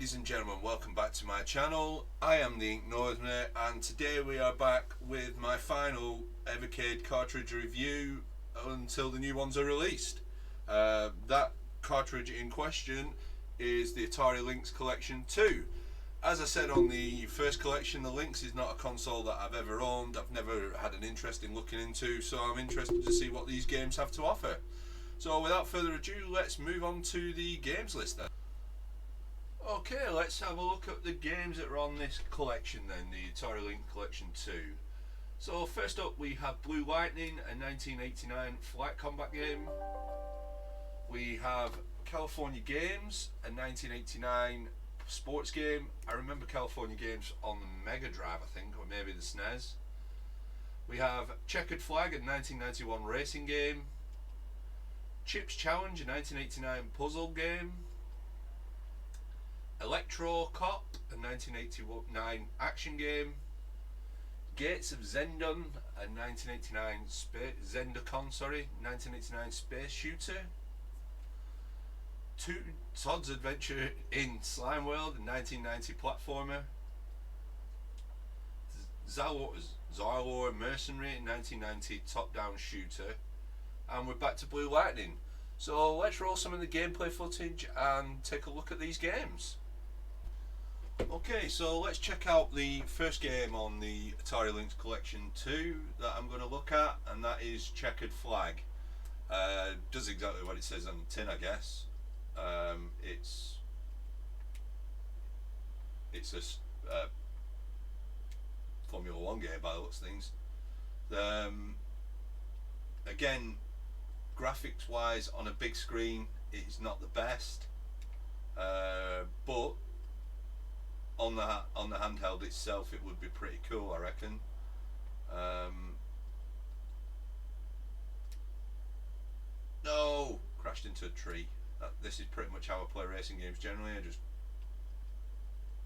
ladies and gentlemen, welcome back to my channel. I am the Ink Northerner, and today we are back with my final Evercade cartridge review until the new ones are released. That cartridge in question is the Atari Lynx Collection 2. As I said on the first collection, the Lynx is not a console that I've ever owned. I've never had an interest in looking into, so I'm interested to see what these games have to offer. So without further ado, let's move on to the games list then. Okay, let's have a look at the games that are on this collection then, the Atari Lynx Collection 2. So first up we have Blue Lightning, a 1989 flight combat game. We have California Games, a 1989 sports game. I remember California Games on the Mega Drive, I think, or maybe the SNES. We have Checkered Flag, a 1991 racing game. Chips Challenge, a 1989 puzzle game. Electro Cop, a 1989 action game. Gates of Zendon, a 1989 Zendocon, 1989 space shooter. Todd's Adventure in Slime World, a 1990 platformer. Zergo Mercenary, a 1990 top-down shooter. And we're back to Blue Lightning. So let's roll some of the gameplay footage and take a look at these games. Okay, so let's check out the first game on the Atari Lynx Collection 2 that I'm going to look at, and that is Checkered Flag. Does exactly what it says on the tin, I guess. It's a Formula 1 game by the looks of things. Again, graphics wise on a big screen it's not the best, but on the handheld itself it would be pretty cool, I reckon. No, crashed into a tree. This is pretty much how I play racing games generally. I just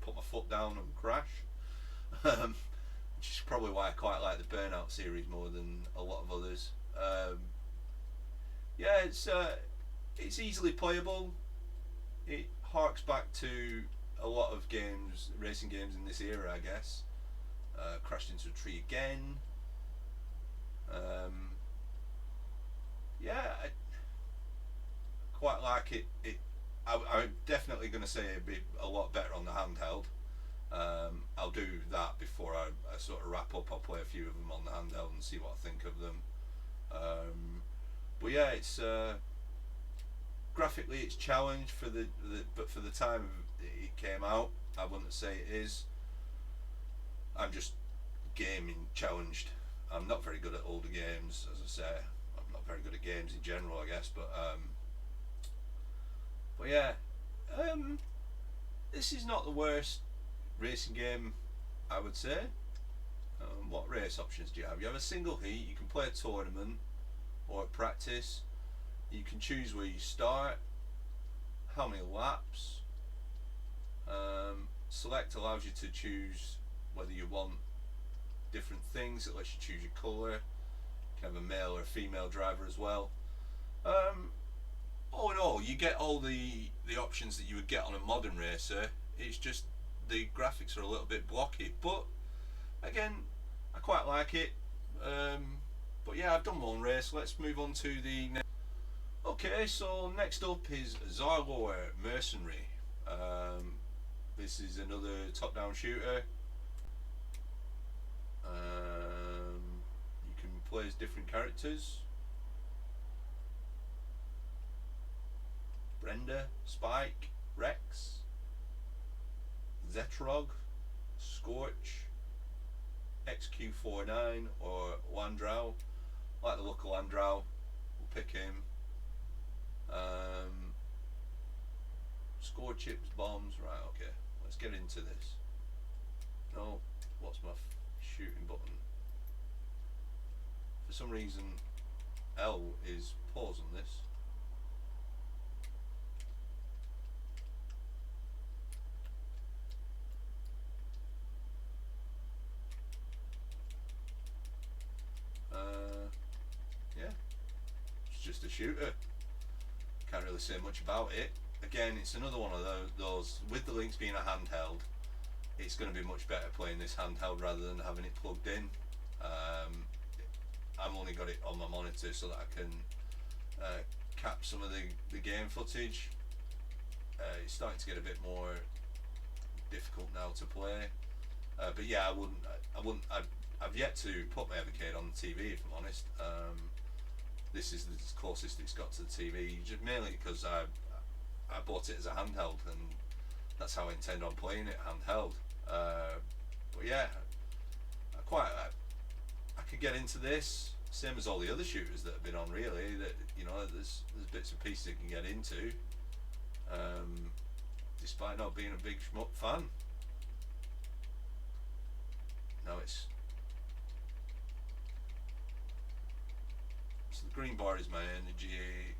put my foot down and crash. Which is probably why I quite like the Burnout series more than a lot of others. Yeah, it's easily playable. It harks back to a lot of games, racing games in this era, I guess. Crashed into a tree again. Yeah, I quite like it. I'm definitely going to say it'd be a lot better on the handheld. I'll do that before I sort of wrap up. I'll play a few of them on the handheld and see what I think of them. But yeah, it's graphically it's challenged but for the time it came out, I wouldn't say it is. I'm just gaming challenged. I'm not very good at older games, as I say. I'm not very good at games in general, I guess. But yeah, this is not the worst racing game, I would say. What race options do you have? You have a single heat. You can play a tournament or a practice. You can choose where you start, how many laps. Select allows you to choose whether you want different things. It lets you choose your colour. You can have a male or a female driver as well. All in all, you get all the options that you would get on a modern racer. It's just the graphics are a little bit blocky, but again, I quite like it. But yeah, I've done one race. Let's move on to the next. Okay, so next up is Zergo Mercenary. This is another top-down shooter. You can play as different characters. Brenda, Spike, Rex, Zetrog, Scorch, XQ49 or Landrow. I like the look of Landrow. We'll pick him. Score chips, bombs. Right, okay. Let's get into this. No, what's my shooting button? For some reason, L is pause on this. Yeah, it's just a shooter. Can't really say much about it. again, it's another one of those with the Lynx being a handheld, it's going to be much better playing this handheld rather than having it plugged in. I've only got it on my monitor so that I can cap some of the game footage. It's starting to get a bit more difficult now to play, but yeah, I've yet to put my Evercade on the TV, if I'm honest. This is the closest it's got to the TV, just mainly because I bought it as a handheld, and that's how I intend on playing it, handheld. But yeah, I could get into this, same as all the other shooters that have been on, really. That, you know, there's bits and pieces you can get into, despite not being a big shmup fan. No, so the green bar is my energy.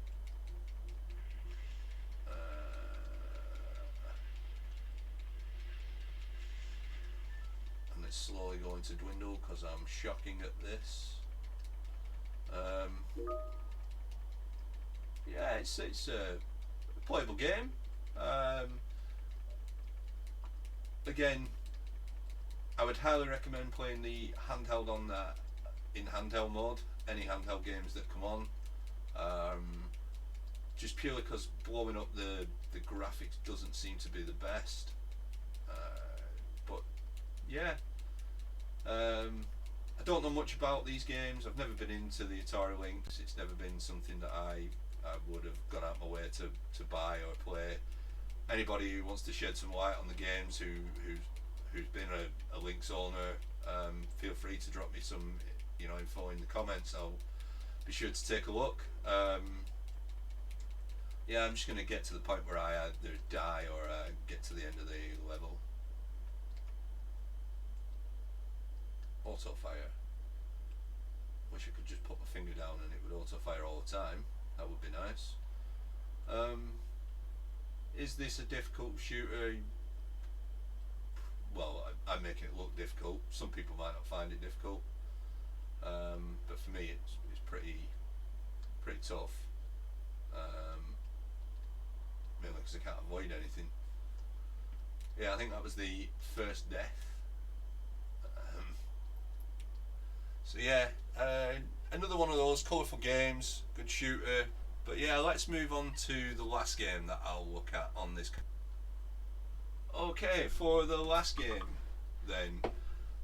And it's slowly going to dwindle because I'm shocking at this. Yeah, it's a playable game. Again, I would highly recommend playing the handheld on that in handheld mode. Any handheld games that come on, just purely because blowing up the graphics doesn't seem to be the best. But yeah, I don't know much about these games. I've never been into the Atari Lynx. It's never been something that I would have gone out my way to buy or play. Anybody who wants to shed some light on the games, who's been a Lynx owner, feel free to drop me some info in the comments. I'll be sure to take a look. Yeah, I'm just going to get to the point where I either die or get to the end of the level. Auto fire. Wish I could just put my finger down and it would auto fire all the time. That would be nice. Is this a difficult shooter? Well, I'm making it look difficult. Some people might not find it difficult, but for me, it's pretty tough. Mainly because I can't avoid anything. Yeah, I think that was the first death. So yeah, another one of those colourful games, good shooter. But yeah, let's move on to the last game that I'll look at on this. Okay, for the last game then,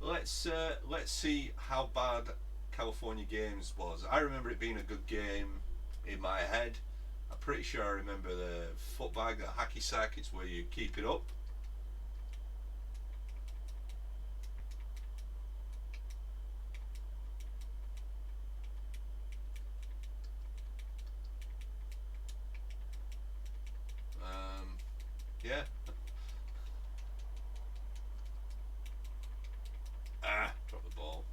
let's see how bad California Games was. I remember it being a good game in my head. I'm pretty sure I remember the footbag, the hacky sack. It's where you keep it up. Yeah. Drop the ball.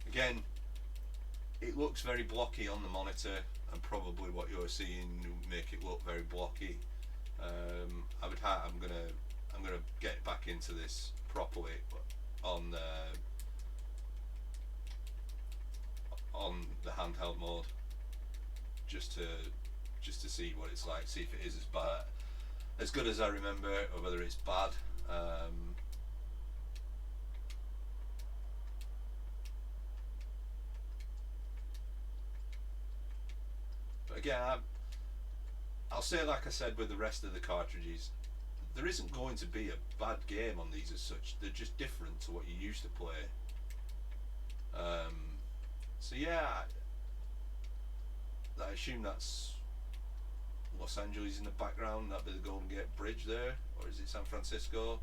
Again, it looks very blocky on the monitor, and probably what you're seeing will make it look very blocky. I'm gonna get back into this properly on the handheld mode, just to see what it's like, see if it is as good as I remember, or whether it's bad. But again, I'll say, like I said with the rest of the cartridges, there isn't going to be a bad game on these as such. They're just different to what you used to play. So yeah, I assume that's Los Angeles in the background. That'd be the Golden Gate Bridge there, or is it San Francisco?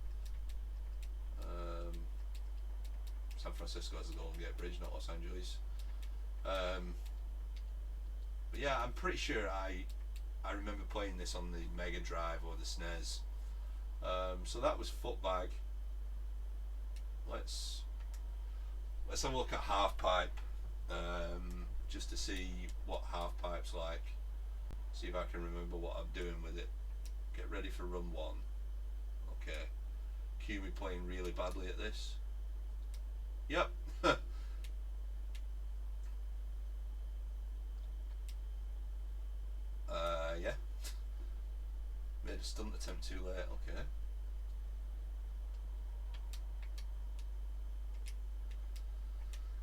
San Francisco has the Golden Gate Bridge, not Los Angeles. But yeah, I'm pretty sure I remember playing this on the Mega Drive or the SNES. So that was Footbag. Let's have a look at Half Pipe, just to see what Half Pipe's like. See if I can remember what I'm doing with it. Get ready for run 1. Okay. Cue me playing really badly at this. Yep. Yeah. Made a stunt attempt too late. Okay.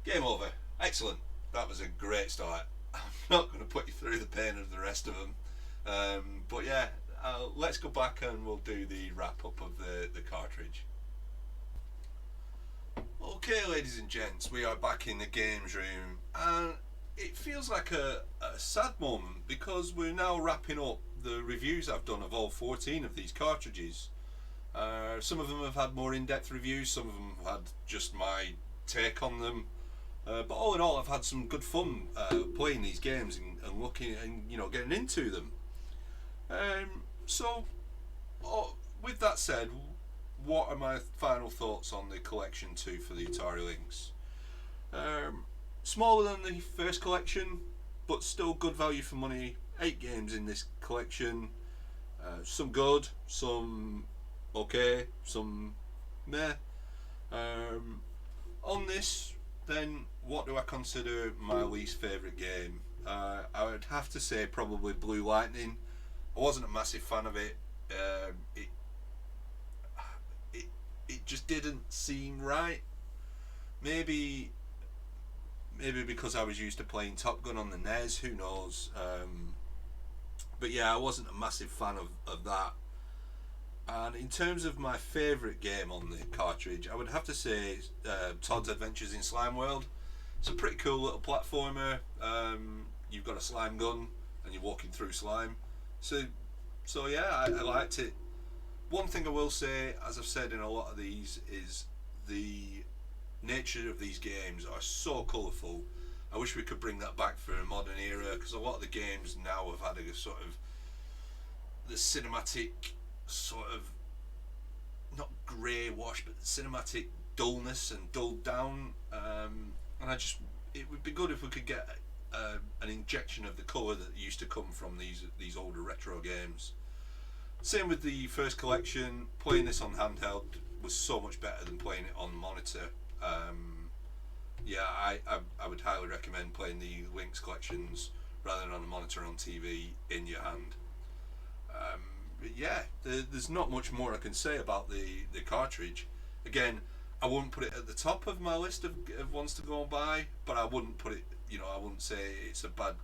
Game over. Excellent. That was a great start. I'm not going to put you through the pain of the rest of them. But yeah, let's go back and we'll do the wrap up of the cartridge. Okay, ladies and gents, we are back in the games room, and it feels like a sad moment because we're now wrapping up the reviews I've done of all 14 of these cartridges. Some of them have had more in-depth reviews, some of them have had just my take on them. But all in all, I've had some good fun playing these games and looking and getting into them. So, with that said, what are my final thoughts on the collection 2 for the Atari Lynx? Smaller than the first collection, but still good value for money. 8 games in this collection. Some good, some okay, some meh. On this, then, what do I consider my least favourite game? I would have to say probably Blue Lightning. I wasn't a massive fan of it. It just didn't seem right. Maybe because I was used to playing Top Gun on the NES. Who knows? But yeah, I wasn't a massive fan of that. And in terms of my favourite game on the cartridge, I would have to say Todd's Adventures in Slime World. It's a pretty cool little platformer. You've got a slime gun and you're walking through slime. So yeah, I liked it. One thing I will say, as I've said in a lot of these, is the nature of these games are so colourful. I wish we could bring that back for a modern era, because a lot of the games now have had a sort of the cinematic sort of, not grey wash, but cinematic dullness and dulled down. And it would be good if we could get an injection of the colour that used to come from these older retro games. Same with the first collection. Playing this on handheld was so much better than playing it on monitor. Yeah, I would highly recommend playing the Lynx collections rather than on a monitor on TV in your hand. But yeah, there's not much more I can say about the cartridge. Again, I wouldn't put it at the top of my list of ones to go and buy, but I wouldn't put it, I wouldn't say it's a bad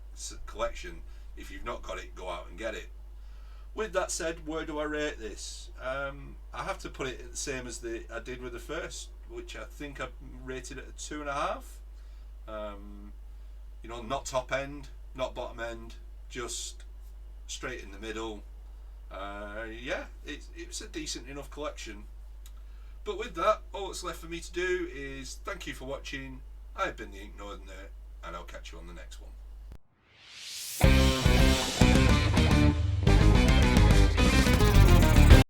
collection. If you've not got it, go out and get it. With that said, where do I rate this? I have to put it the same as I did with the first, which I think I rated it at 2.5. Not top end, not bottom end, just straight in the middle. Yeah, it's a decent enough collection. But with that, all that's left for me to do is thank you for watching. I've been the Ink Northerner, and I'll catch you on the next one.